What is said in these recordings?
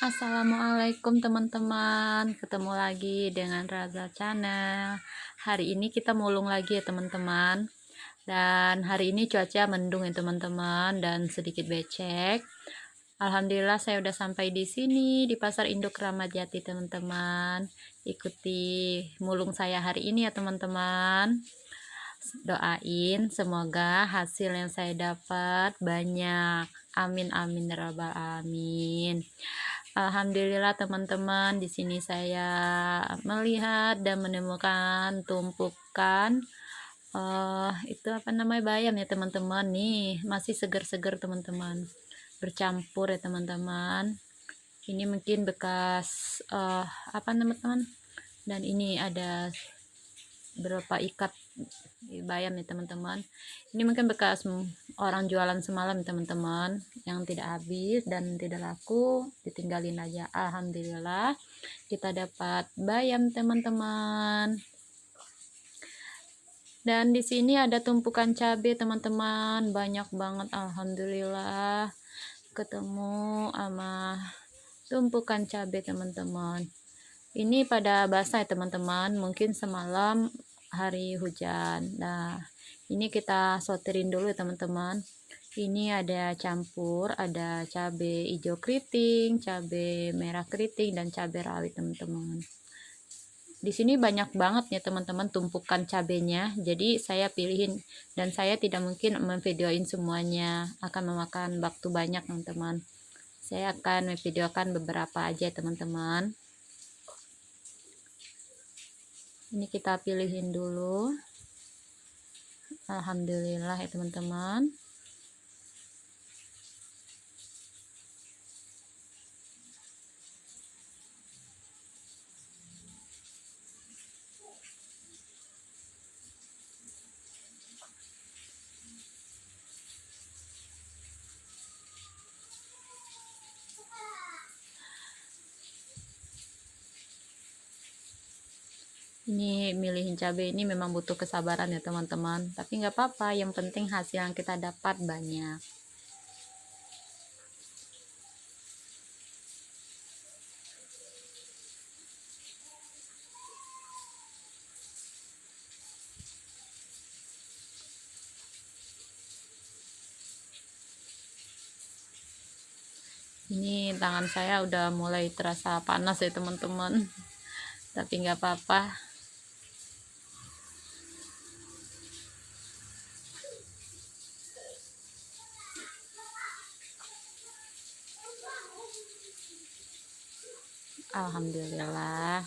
Assalamualaikum teman-teman, ketemu lagi dengan Raza Channel. Hari ini kita mulung lagi ya teman-teman. Dan hari ini cuaca mendung ya teman-teman dan sedikit becek. Alhamdulillah saya udah sampai di sini di Pasar Induk Kramat Jati teman-teman. Ikuti mulung saya hari ini ya teman-teman. Doain semoga hasil yang saya dapat banyak. Amin amin ya rabbal alamin. Alhamdulillah teman-teman, di sini saya melihat dan menemukan tumpukan itu apa namanya, bayam ya teman-teman. Nih masih segar-segar teman-teman, bercampur ya teman-teman. Ini mungkin bekas apa teman-teman, dan ini ada berapa ikat bayam ya teman-teman. Ini mungkin bekas orang jualan semalam teman-teman, yang tidak habis dan tidak laku, ditinggalin aja. Alhamdulillah kita dapat bayam teman-teman. Dan di sini ada tumpukan cabai teman-teman, banyak banget. Alhamdulillah ketemu sama tumpukan cabai teman-teman. Ini pada basah ya teman-teman, mungkin semalam hari hujan. Nah ini kita sortirin dulu ya teman-teman. Ini ada campur, ada cabai hijau keriting, cabai merah keriting, dan cabai rawit teman-teman. Di sini banyak banget ya teman-teman tumpukan cabenya, jadi saya pilihin, dan saya tidak mungkin memvideoin semuanya, akan memakan waktu banyak teman-teman. Saya akan memvideokan beberapa aja teman-teman. Ini kita pilihin dulu. Alhamdulillah ya teman-teman. Ini milihin cabai ini memang butuh kesabaran ya teman-teman, tapi nggak apa-apa, yang penting hasil yang kita dapat banyak. Ini tangan saya udah mulai terasa panas ya teman-teman, tapi nggak apa-apa. Alhamdulillah.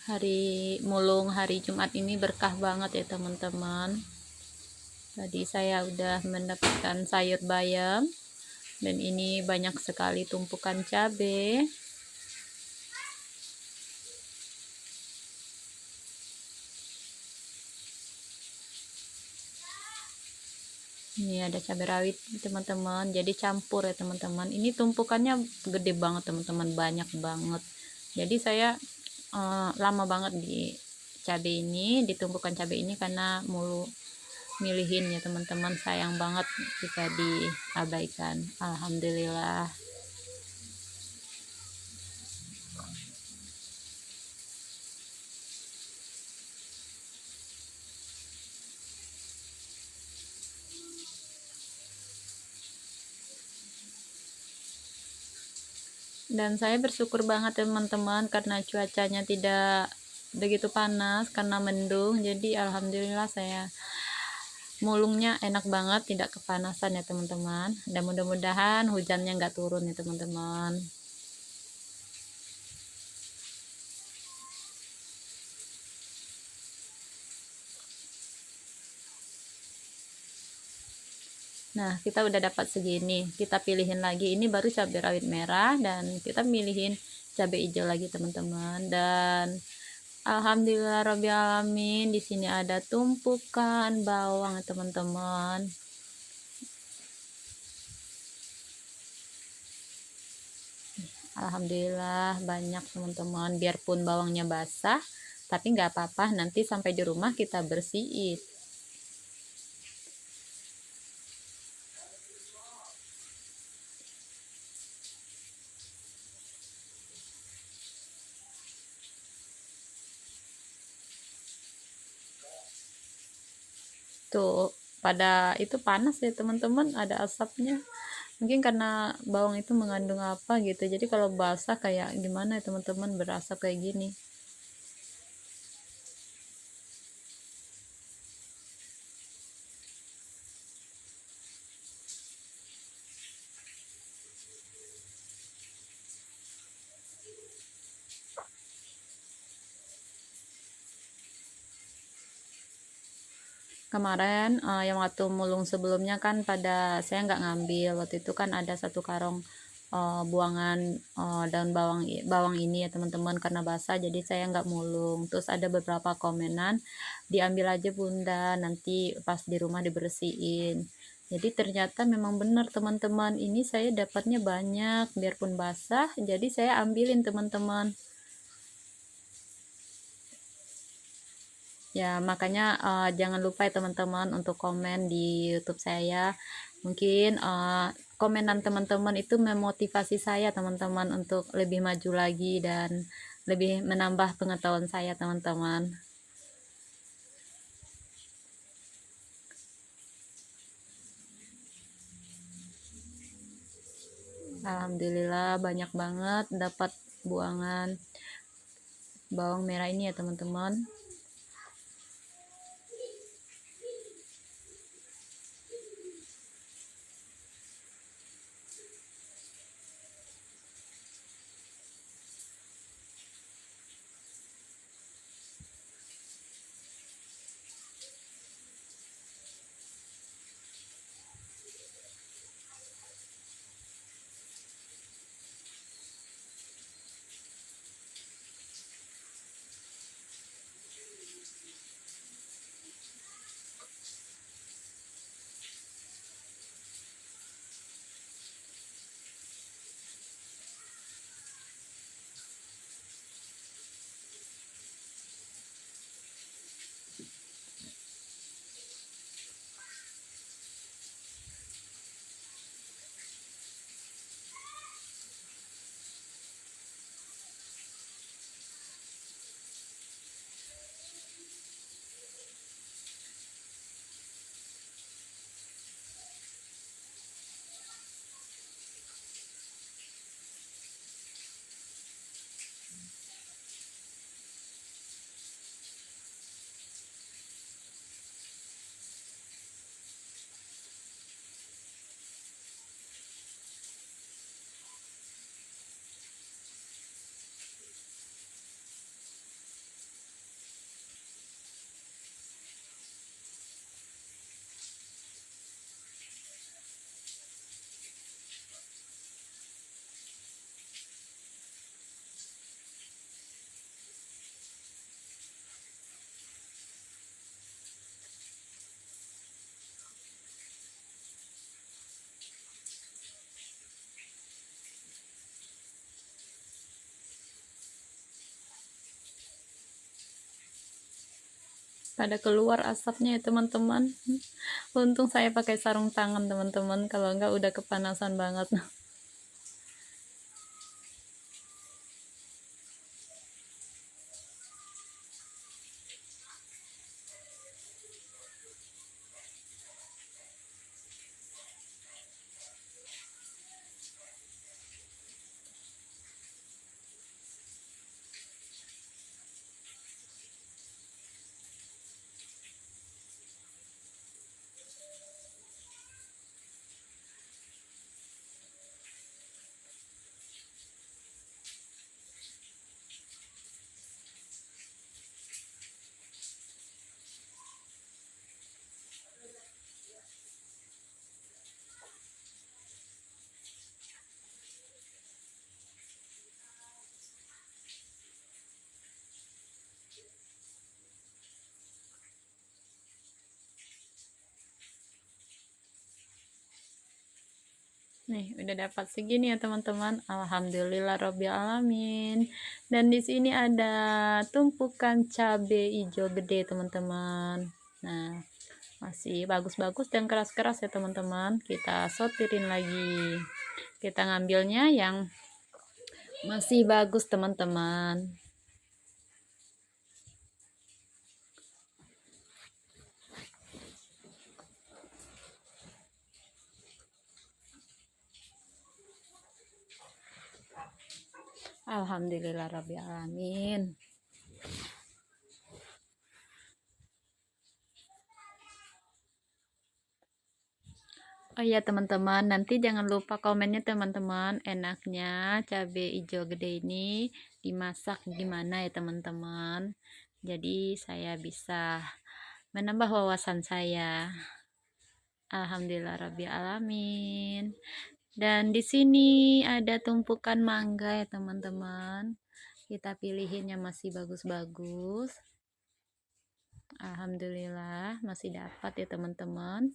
Hari mulung hari Jumat ini berkah banget ya teman-teman. Tadi saya udah mendapatkan sayur bayam, dan ini banyak sekali tumpukan cabai. Ini ada cabai rawit teman-teman, jadi campur ya teman-teman. Ini tumpukannya gede banget teman-teman, banyak banget. Jadi saya lama banget di cabai ini, ditumpukan cabai ini, karena mulu milihin ya teman-teman. Sayang banget jika diabaikan. Alhamdulillah. Dan saya bersyukur banget teman-teman, karena cuacanya tidak begitu panas, karena mendung. Jadi alhamdulillah saya mulungnya enak banget, tidak kepanasan ya teman-teman. Dan mudah-mudahan hujannya nggak turun ya teman-teman. Nah kita udah dapat segini, kita pilihin lagi. Ini baru cabai rawit merah, dan kita pilihin cabai hijau lagi teman-teman. Dan alhamdulillah rabbil alamin, di sini ada tumpukan bawang teman-teman. Alhamdulillah banyak teman-teman, biarpun bawangnya basah tapi nggak apa-apa, nanti sampai di rumah kita bersihin. Tuh pada itu panas ya teman-teman, ada asapnya. Mungkin karena bawang itu mengandung apa gitu, jadi kalau basah kayak gimana ya teman-teman, berasap kayak gini. Kemarin yang waktu mulung sebelumnya kan pada saya nggak ngambil, waktu itu kan ada satu karung buangan daun bawang bawang ini ya teman-teman, karena basah jadi saya nggak mulung. Terus ada beberapa komenan, diambil aja bunda, nanti pas di rumah dibersihin. Jadi ternyata memang benar teman-teman, ini saya dapatnya banyak biarpun basah, jadi saya ambilin teman-teman. Ya, makanya jangan lupa ya teman-teman untuk komen di YouTube saya. Mungkin komenan teman-teman itu memotivasi saya teman-teman untuk lebih maju lagi dan lebih menambah pengetahuan saya teman-teman. Alhamdulillah banyak banget dapat buangan bawang merah ini ya teman-teman. Pada keluar asapnya ya teman-teman. Untung saya pakai sarung tangan teman-teman, kalau enggak udah kepanasan banget. Nih, udah dapat segini ya teman-teman. Alhamdulillah Robbil alamin. Dan di sini ada tumpukan cabai hijau gede teman-teman. Nah, masih bagus-bagus dan keras-keras ya teman-teman. Kita sortirin lagi. Kita ngambilnya yang masih bagus teman-teman. Alhamdulillah Rabbil alamin. Oh iya teman-teman, nanti jangan lupa komennya teman-teman, enaknya cabai hijau gede ini dimasak gimana ya teman-teman. Jadi saya bisa menambah wawasan saya. Alhamdulillah Rabbil alamin. Dan di sini ada tumpukan mangga ya teman-teman. Kita pilihin yang masih bagus-bagus. Alhamdulillah masih dapat ya teman-teman.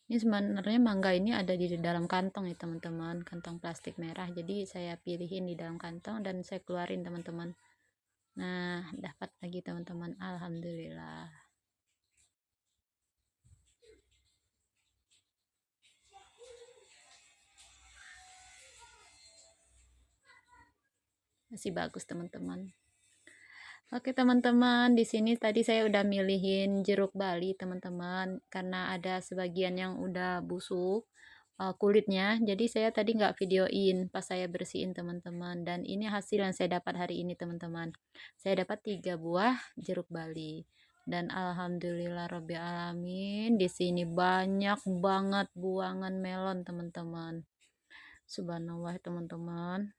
Ini sebenarnya mangga ini ada di dalam kantong ya teman-teman, kantong plastik merah. Jadi saya pilihin di dalam kantong dan saya keluarin teman-teman. Nah, dapat lagi teman-teman. Alhamdulillah. Masih bagus teman-teman. Oke teman-teman, di sini tadi saya udah milihin jeruk Bali teman-teman, karena ada sebagian yang udah busuk kulitnya. Jadi saya tadi nggak videoin pas saya bersihin teman-teman. Dan ini hasil yang saya dapat hari ini teman-teman. Saya dapat 3 buah jeruk Bali. Dan alhamdulillah Robbil alamin, di sini banyak banget buangan melon teman-teman. Subhanallah teman-teman.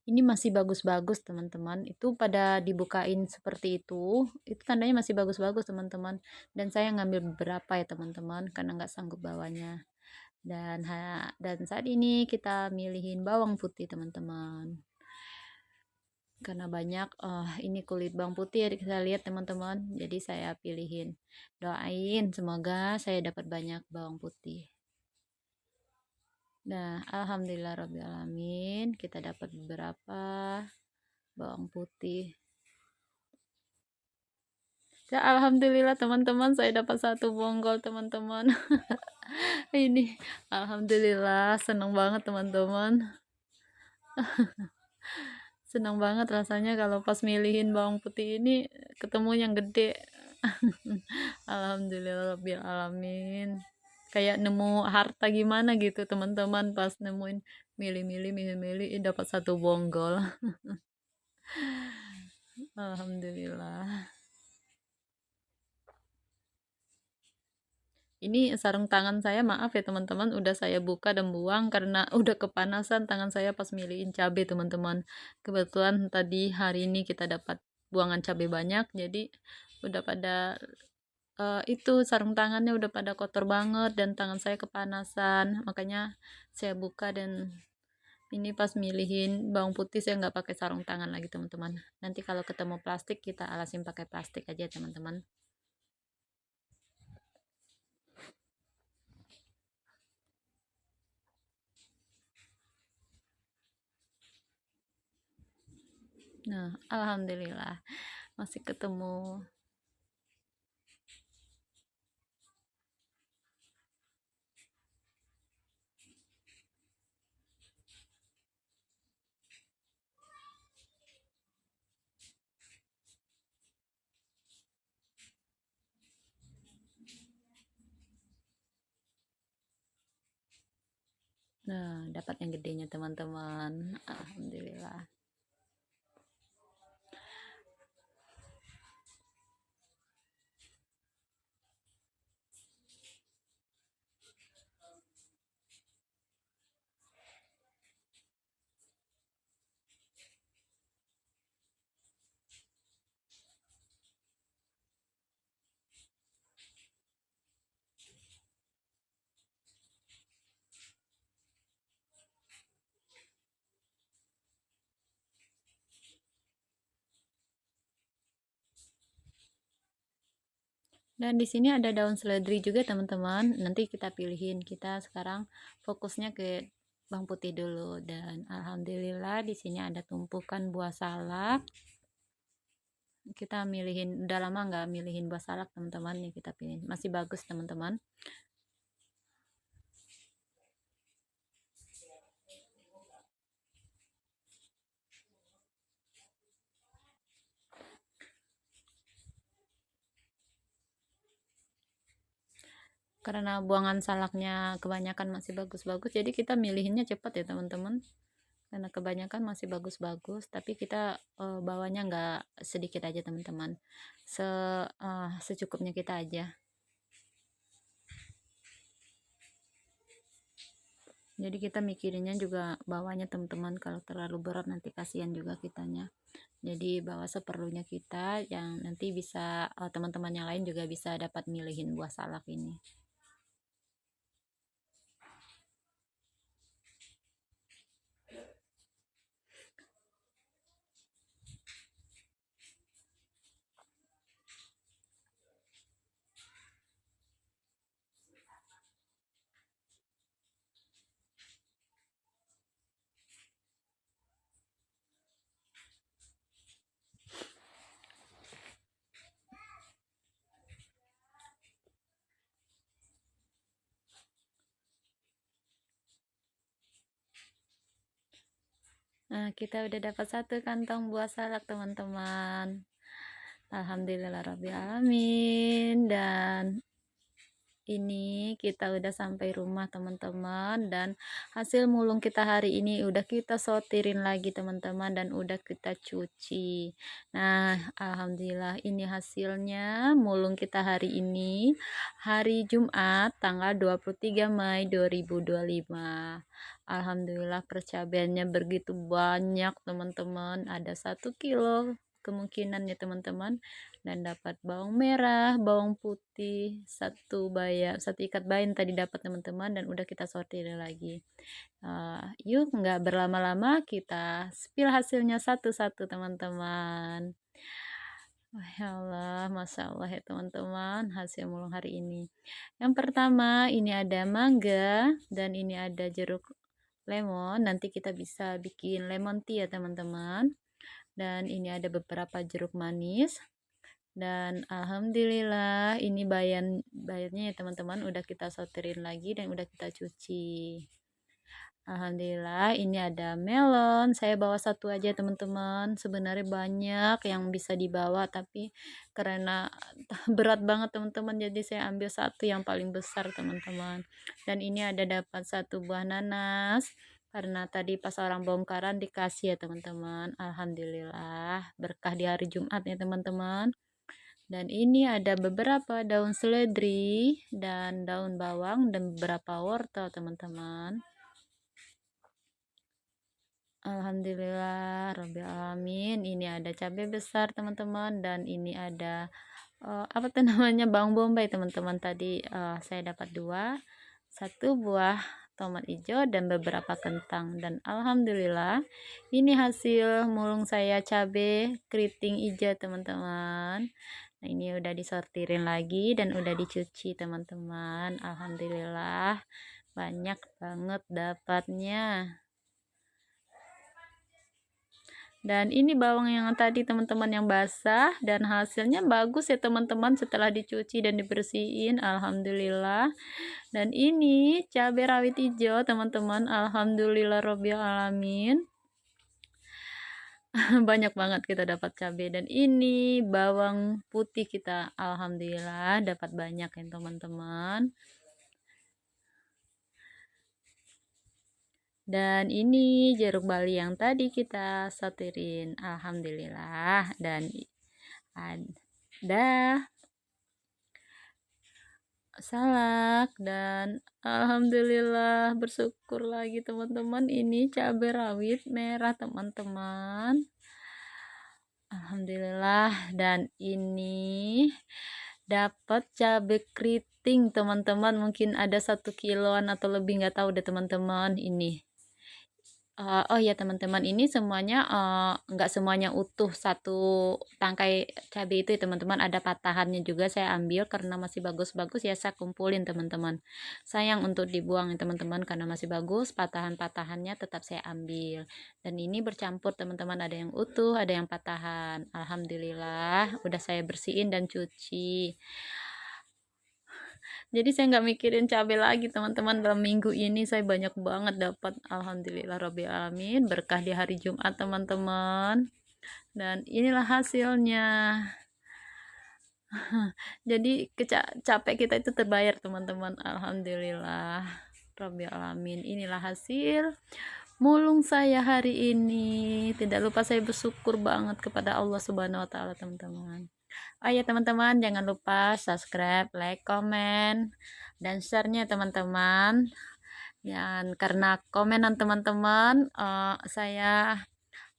Ini masih bagus-bagus teman-teman, itu pada dibukain seperti itu tandanya masih bagus-bagus teman-teman. Dan saya ngambil beberapa ya teman-teman karena nggak sanggup bawanya. Dan saat ini kita milihin bawang putih teman-teman, karena banyak ini kulit bawang putih ya kita lihat teman-teman, jadi saya pilihin. Doain semoga saya dapat banyak bawang putih. Nah, alhamdulillah Rabbil alamin, kita dapat beberapa bawang putih. Ya, alhamdulillah teman-teman, saya dapat 1 bonggol teman-teman. Ini alhamdulillah, senang banget teman-teman. Senang banget rasanya kalau pas milihin bawang putih ini ketemu yang gede. Alhamdulillah Rabbil alamin. Kayak nemu harta gimana gitu teman-teman pas nemuin milih-milih dapat 1 bonggol. Alhamdulillah. Ini sarung tangan saya, maaf ya teman-teman, udah saya buka dan buang karena udah kepanasan tangan saya pas milihin cabai teman-teman. Kebetulan tadi hari ini kita dapat buangan cabai banyak, jadi udah pada itu sarung tangannya udah pada kotor banget dan tangan saya kepanasan. Makanya saya buka dan ini pas milihin bawang putih saya nggak pakai sarung tangan lagi teman-teman. Nanti kalau ketemu plastik kita alasin pakai plastik aja teman-teman. Nah, alhamdulillah masih ketemu. Nah, dapat yang gedenya teman-teman. Alhamdulillah. Dan di sini ada daun seledri juga teman-teman, nanti kita pilihin. Kita sekarang fokusnya ke bawang putih dulu, dan alhamdulillah di sini ada tumpukan buah salak. Kita milihin, udah lama nggak milihin buah salak teman-teman, nih kita pilih, masih bagus teman-teman. Karena buangan salaknya kebanyakan masih bagus-bagus, jadi kita milihinnya cepat ya teman-teman, karena kebanyakan masih bagus-bagus, tapi kita bawanya nggak sedikit aja teman-teman, secukupnya kita aja. Jadi kita mikirinnya juga bawanya teman-teman, kalau terlalu berat nanti kasihan juga kitanya. Jadi bawa seperlunya kita, yang nanti bisa teman-teman yang lain juga bisa dapat milihin buah salak ini. Nah, kita udah dapat satu kantong buah salak teman-teman. Alhamdulillahirobbilalamin. Dan ini kita udah sampai rumah teman-teman, dan hasil mulung kita hari ini udah kita sortirin lagi teman-teman, dan udah kita cuci. Nah, alhamdulillah ini hasilnya mulung kita hari ini, hari Jumat tanggal 23 Mei 2025. Alhamdulillah percabeannya begitu banyak teman-teman, ada 1 kilo kemungkinan ya teman-teman, dan dapat bawang merah, bawang putih, satu ikat bayin tadi dapat teman-teman, dan udah kita sortir lagi. Yuk nggak berlama-lama, kita spill hasilnya satu-satu teman-teman. Wah, ya Allah, Masya Allah ya teman-teman, hasil mulung hari ini. Yang pertama ini ada mangga, dan ini ada jeruk lemon, nanti kita bisa bikin lemon tea ya teman-teman. Dan ini ada beberapa jeruk manis, dan alhamdulillah ini bayarnya ya teman-teman, udah kita sortirin lagi dan udah kita cuci. Alhamdulillah ini ada melon, saya bawa satu aja teman-teman, sebenarnya banyak yang bisa dibawa, tapi karena berat banget teman-teman, jadi saya ambil satu yang paling besar teman-teman. Dan ini ada dapat satu buah nanas, karena tadi pas orang bongkaran dikasih ya teman-teman. Alhamdulillah berkah di hari Jumat ya teman-teman. Dan ini ada beberapa daun seledri dan daun bawang dan beberapa wortel teman-teman. Alhamdulillah Rabbil Alamin. Ini ada cabai besar teman-teman, dan ini ada apa tuh namanya, bawang bombay teman-teman. Tadi saya dapat satu buah tomat hijau dan beberapa kentang. Dan alhamdulillah ini hasil mulung saya, cabai keriting hijau teman-teman. Nah, ini udah disortirin lagi dan udah dicuci teman-teman. Alhamdulillah banyak banget dapatnya. Dan ini bawang yang tadi teman-teman yang basah, dan hasilnya bagus ya teman-teman setelah dicuci dan dibersihin, alhamdulillah. Dan ini cabai rawit hijau teman-teman, alhamdulillah robbil alamin. Banyak banget kita dapat cabai. Dan ini bawang putih kita, alhamdulillah dapat banyak ya teman-teman. Dan ini jeruk bali yang tadi kita sortirin, alhamdulillah. Dan ada salak, dan alhamdulillah bersyukur lagi teman-teman, ini cabai rawit merah teman-teman, alhamdulillah. Dan ini dapat cabai keriting teman-teman, mungkin ada 1 kiloan atau lebih, nggak tahu deh teman-teman. Ini Oh ya teman-teman, ini semuanya, nggak semuanya utuh satu tangkai cabai itu ya teman-teman, ada patahannya juga saya ambil karena masih bagus-bagus ya saya kumpulin teman-teman. Sayang untuk dibuang ya teman-teman karena masih bagus, patahan-patahannya tetap saya ambil. Dan ini bercampur teman-teman, ada yang utuh, ada yang patahan. Alhamdulillah udah saya bersihin dan cuci. Jadi saya nggak mikirin cabai lagi teman-teman, dalam minggu ini saya banyak banget dapat, alhamdulillah robbil alamin, berkah di hari Jumat teman-teman, dan inilah hasilnya. Jadi capek kita itu terbayar teman-teman, alhamdulillah robbil alamin. Inilah hasil mulung saya hari ini. Tidak lupa saya bersyukur banget kepada Allah Subhanahu wa taala teman-teman. Oh ya teman-teman, jangan lupa subscribe, like, komen, dan share-nya teman-teman. Dan karena komenan teman-teman, saya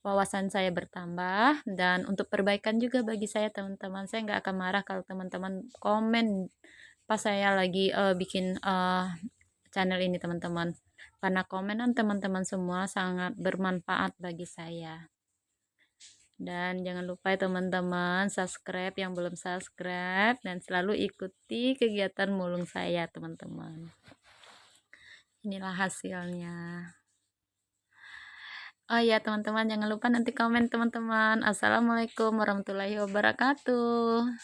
wawasan saya bertambah, dan untuk perbaikan juga bagi saya teman-teman. Saya nggak akan marah kalau teman-teman komen pas saya lagi bikin channel ini teman-teman. Karena komenan teman-teman semua sangat bermanfaat bagi saya. Dan jangan lupa ya teman-teman, subscribe yang belum subscribe, dan selalu ikuti kegiatan mulung saya teman-teman. Inilah hasilnya. Oh ya teman-teman, jangan lupa nanti komen teman-teman. Assalamualaikum warahmatullahi wabarakatuh.